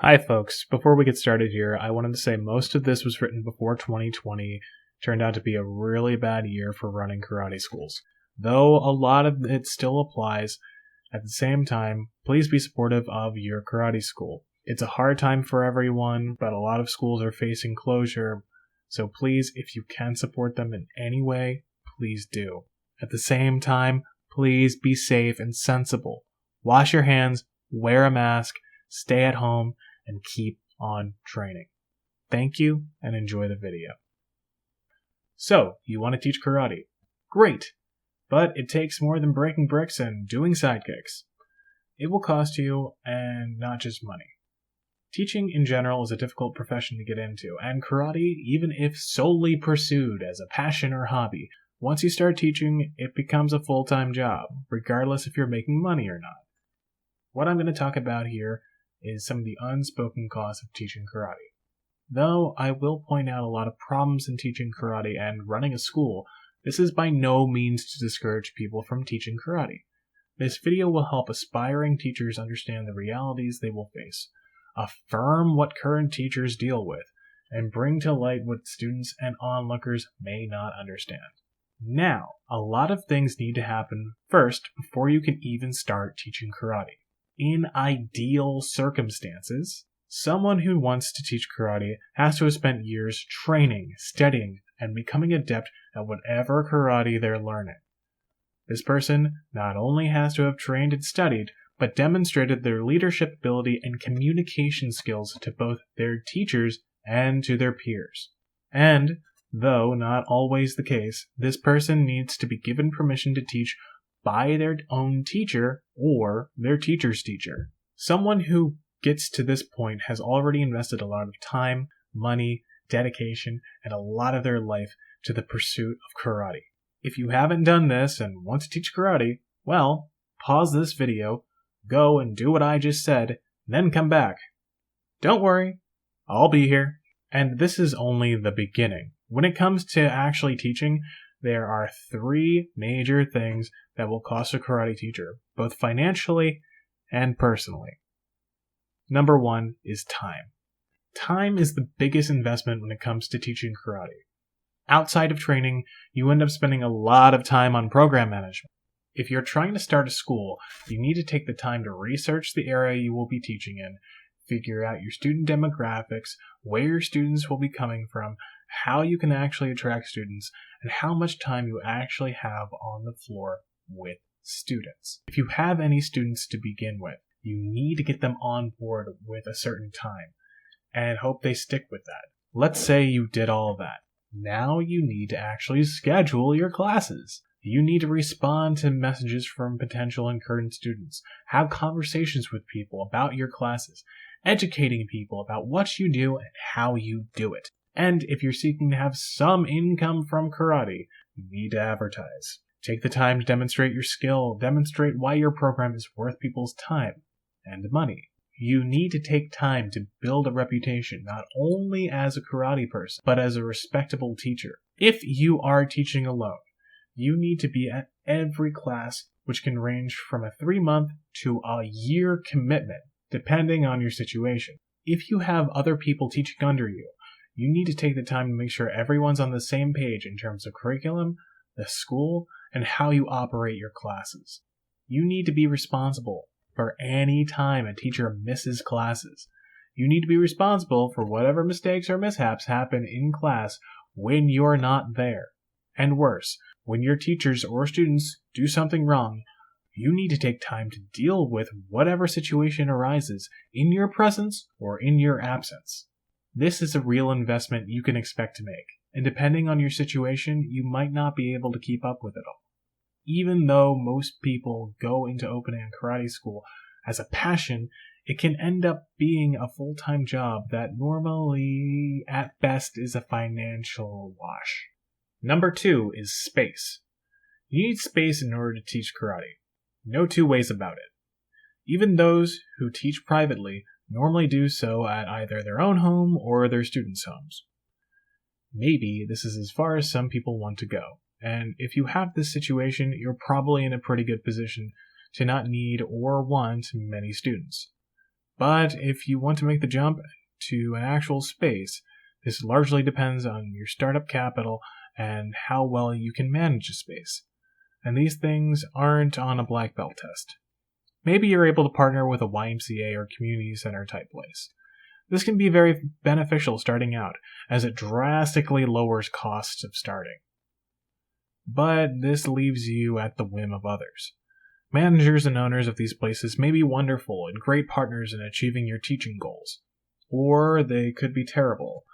Hi folks, before we get started here, I wanted to say most of this was written before 2020 turned out to be a really bad year for running karate schools. Though a lot of it still applies, at the same time, please be supportive of your karate school. It's a hard time for everyone, but a lot of schools are facing closure, so please, if you can support them in any way, please do. At the same time, please be safe and sensible. Wash your hands, wear a mask, stay at home, and keep on training. Thank you, and enjoy the video. So, you want to teach karate? Great! But it takes more than breaking bricks and doing sidekicks. It will cost you, and not just money. Teaching in general is a difficult profession to get into, and karate, even if solely pursued as a passion or hobby, once you start teaching, it becomes a full-time job, regardless if you're making money or not. What I'm going to talk about here is some of the unspoken costs of teaching karate. Though I will point out a lot of problems in teaching karate and running a school, this is by no means to discourage people from teaching karate. This video will help aspiring teachers understand the realities they will face, affirm what current teachers deal with, and bring to light what students and onlookers may not understand. Now, a lot of things need to happen first before you can even start teaching karate. In ideal circumstances, someone who wants to teach karate has to have spent years training, studying, and becoming adept at whatever karate they're learning. This person not only has to have trained and studied, but demonstrated their leadership ability and communication skills to both their teachers and to their peers. And, though not always the case, this person needs to be given permission to teach by their own teacher or their teacher's teacher. Someone who gets to this point has already invested a lot of time, money, dedication, and a lot of their life to the pursuit of karate. If you haven't done this and want to teach karate, well, pause this video, go and do what I just said, then come back. Don't worry, I'll be here. And this is only the beginning. When it comes to actually teaching, there are three major things that will cost a karate teacher, both financially and personally. Number one is time. Time is the biggest investment when it comes to teaching karate. Outside of training, you end up spending a lot of time on program management. If you're trying to start a school, you need to take the time to research the area you will be teaching in, figure out your student demographics, where your students will be coming from, how you can actually attract students, and how much time you actually have on the floor with students. If you have any students to begin with, you need to get them on board with a certain time and hope they stick with that. Let's say you did all that. Now you need to actually schedule your classes. You need to respond to messages from potential and current students, have conversations with people about your classes, educating people about what you do and how you do it. And if you're seeking to have some income from karate, you need to advertise. Take the time to demonstrate your skill, demonstrate why your program is worth people's time and money. You need to take time to build a reputation, not only as a karate person, but as a respectable teacher. If you are teaching alone, you need to be at every class, which can range from a 3-month to a year commitment, depending on your situation. If you have other people teaching under you, you need to take the time to make sure everyone's on the same page in terms of curriculum, the school, and how you operate your classes. You need to be responsible for any time a teacher misses classes. You need to be responsible for whatever mistakes or mishaps happen in class when you're not there. And worse, when your teachers or students do something wrong, you need to take time to deal with whatever situation arises in your presence or in your absence. This is a real investment you can expect to make, and depending on your situation, you might not be able to keep up with it all. Even though most people go into opening a karate school as a passion, it can end up being a full-time job that normally, at best, is a financial wash. Number 2 is space. You need space in order to teach karate. No two ways about it. Even those who teach privately normally do so at either their own home or their students' homes. Maybe this is as far as some people want to go, and if you have this situation, you're probably in a pretty good position to not need or want many students. But if you want to make the jump to an actual space, this largely depends on your startup capital and how well you can manage a space. And these things aren't on a black belt test. Maybe you're able to partner with a YMCA or community center type place. This can be very beneficial starting out, as it drastically lowers costs of starting. But this leaves you at the whim of others. Managers and owners of these places may be wonderful and great partners in achieving your teaching goals. Or they could be terrible.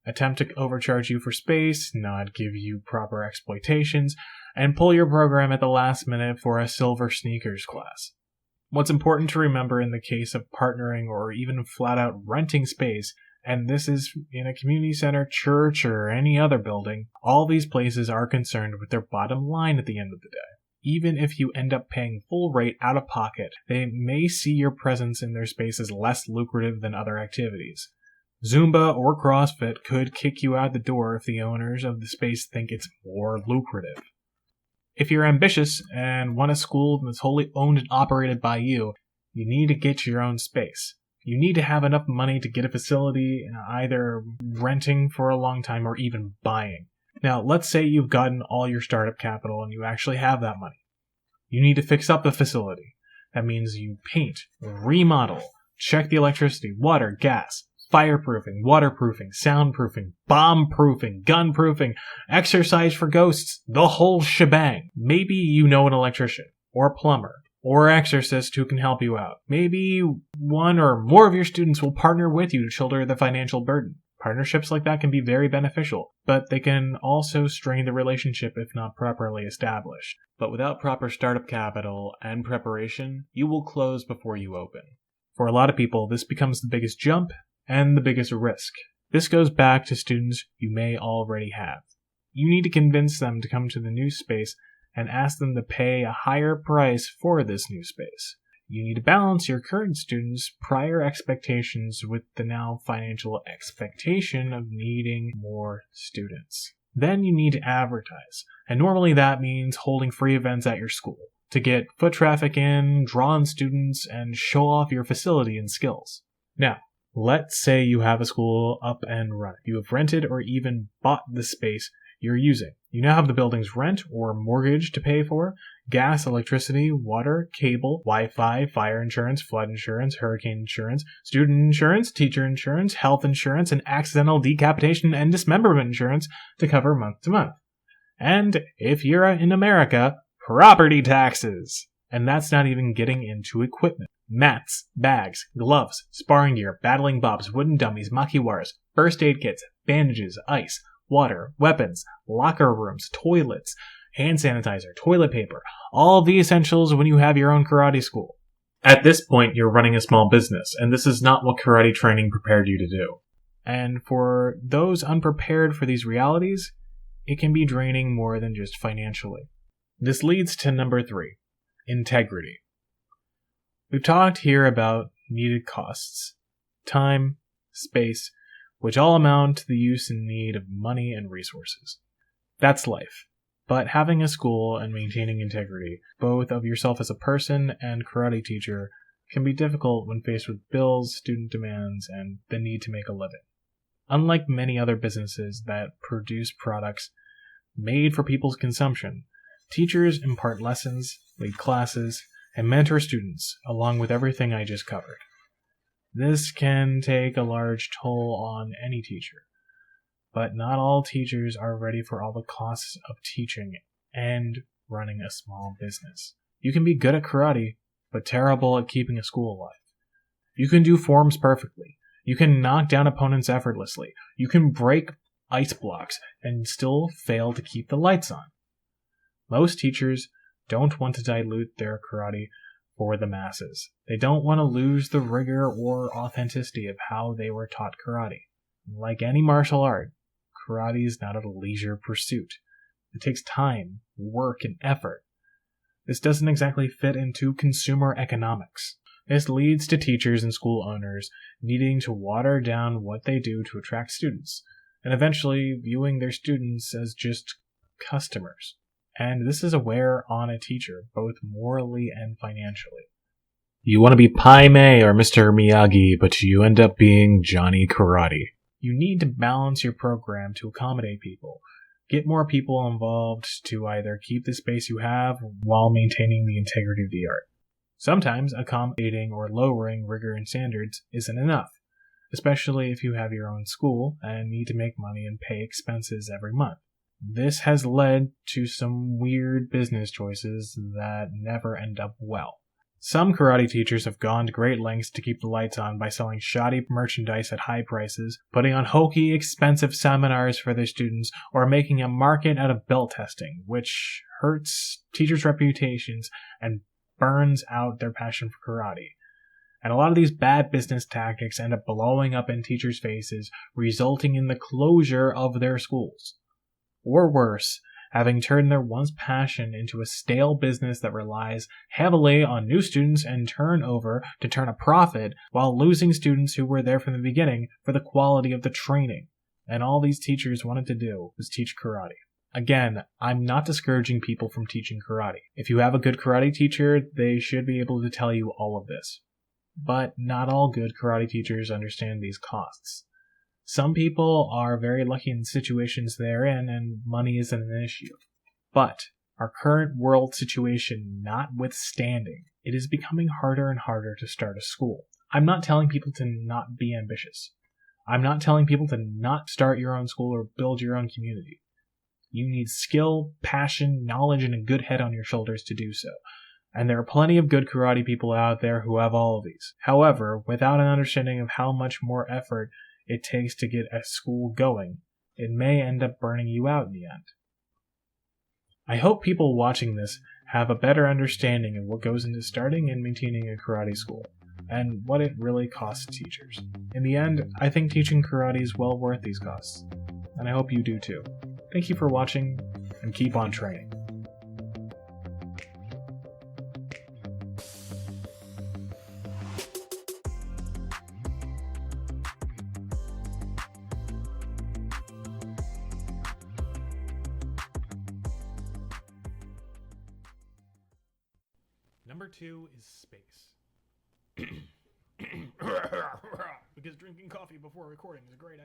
Attempt to overcharge you for space, not give you proper exploitations, and pull your program at the last minute for a silver sneakers class. What's important to remember in the case of partnering or even flat out renting space, and this is in a community center, church, or any other building, all these places are concerned with their bottom line at the end of the day. Even if you end up paying full rate out of pocket, they may see your presence in their space as less lucrative than other activities. Zumba or CrossFit could kick you out the door if the owners of the space think it's more lucrative. If you're ambitious and want a school that's wholly owned and operated by you, you need to get your own space. You need to have enough money to get a facility, either renting for a long time or even buying. Now, let's say you've gotten all your startup capital and you actually have that money. You need to fix up the facility. That means you paint, remodel, check the electricity, water, gas, fireproofing, waterproofing, soundproofing, bomb-proofing, gun-proofing, exercise for ghosts, the whole shebang. Maybe you know an electrician, or a plumber, or exorcist who can help you out. Maybe one or more of your students will partner with you to shoulder the financial burden. Partnerships like that can be very beneficial, but they can also strain the relationship if not properly established. But without proper startup capital and preparation, you will close before you open. For a lot of people, this becomes the biggest jump and the biggest risk. This goes back to students you may already have. You need to convince them to come to the new space and ask them to pay a higher price for this new space. You need to balance your current students' prior expectations with the now financial expectation of needing more students. Then you need to advertise, and normally that means holding free events at your school to get foot traffic in, draw in students, and show off your facility and skills. Now, let's say you have a school up and running. You have rented or even bought the space you're using. You now have the building's rent or mortgage to pay for, gas, electricity, water, cable, Wi-Fi, fire insurance, flood insurance, hurricane insurance, student insurance, teacher insurance, health insurance, and accidental decapitation and dismemberment insurance to cover month to month. And if you're in America, property taxes. And that's not even getting into equipment. Mats, bags, gloves, sparring gear, battling bobs, wooden dummies, makiwaras, first aid kits, bandages, ice, water, weapons, locker rooms, toilets, hand sanitizer, toilet paper, all the essentials when you have your own karate school. At this point, you're running a small business, and this is not what karate training prepared you to do. And for those unprepared for these realities, it can be draining more than just financially. This leads to number 3, integrity. We've talked here about needed costs, time, space, which all amount to the use and need of money and resources. That's life. But having a school and maintaining integrity, both of yourself as a person and karate teacher, can be difficult when faced with bills, student demands, and the need to make a living. Unlike many other businesses that produce products made for people's consumption, teachers impart lessons, lead classes, and mentor students, along with everything I just covered. This can take a large toll on any teacher, but not all teachers are ready for all the costs of teaching and running a small business. You can be good at karate, but terrible at keeping a school alive. You can do forms perfectly. You can knock down opponents effortlessly. You can break ice blocks and still fail to keep the lights on. Most teachers don't want to dilute their karate for the masses. They don't want to lose the rigor or authenticity of how they were taught karate. Like any martial art, karate is not a leisure pursuit. It takes time, work, and effort. This doesn't exactly fit into consumer economics. This leads to teachers and school owners needing to water down what they do to attract students, and eventually viewing their students as just customers. And this is a wear on a teacher, both morally and financially. You want to be Pai Mei or Mr. Miyagi, but you end up being Johnny Karate. You need to balance your program to accommodate people. Get more people involved to either keep the space you have while maintaining the integrity of the art. Sometimes accommodating or lowering rigor and standards isn't enough, especially if you have your own school and need to make money and pay expenses every month. This has led to some weird business choices that never end up well. Some karate teachers have gone to great lengths to keep the lights on by selling shoddy merchandise at high prices, putting on hokey, expensive seminars for their students, or making a market out of belt testing, which hurts teachers' reputations and burns out their passion for karate. And a lot of these bad business tactics end up blowing up in teachers' faces, resulting in the closure of their schools. Or worse, having turned their once passion into a stale business that relies heavily on new students and turnover to turn a profit, while losing students who were there from the beginning for the quality of the training. And all these teachers wanted to do was teach karate. Again, I'm not discouraging people from teaching karate. If you have a good karate teacher, they should be able to tell you all of this. But not all good karate teachers understand these costs. Some people are very lucky in the situations they're in, and money isn't an issue. But our current world situation notwithstanding, it is becoming harder and harder to start a school. I'm not telling people to not be ambitious. I'm not telling people to not start your own school or build your own community. You need skill, passion, knowledge, and a good head on your shoulders to do so. And there are plenty of good karate people out there who have all of these. However, without an understanding of how much more effort it takes to get a school going, it may end up burning you out in the end. I hope people watching this have a better understanding of what goes into starting and maintaining a karate school, and what it really costs teachers. In the end, I think teaching karate is well worth these costs, and I hope you do too. Thank you for watching, and keep on training. Number 2 is space. Because drinking coffee before recording is a great idea.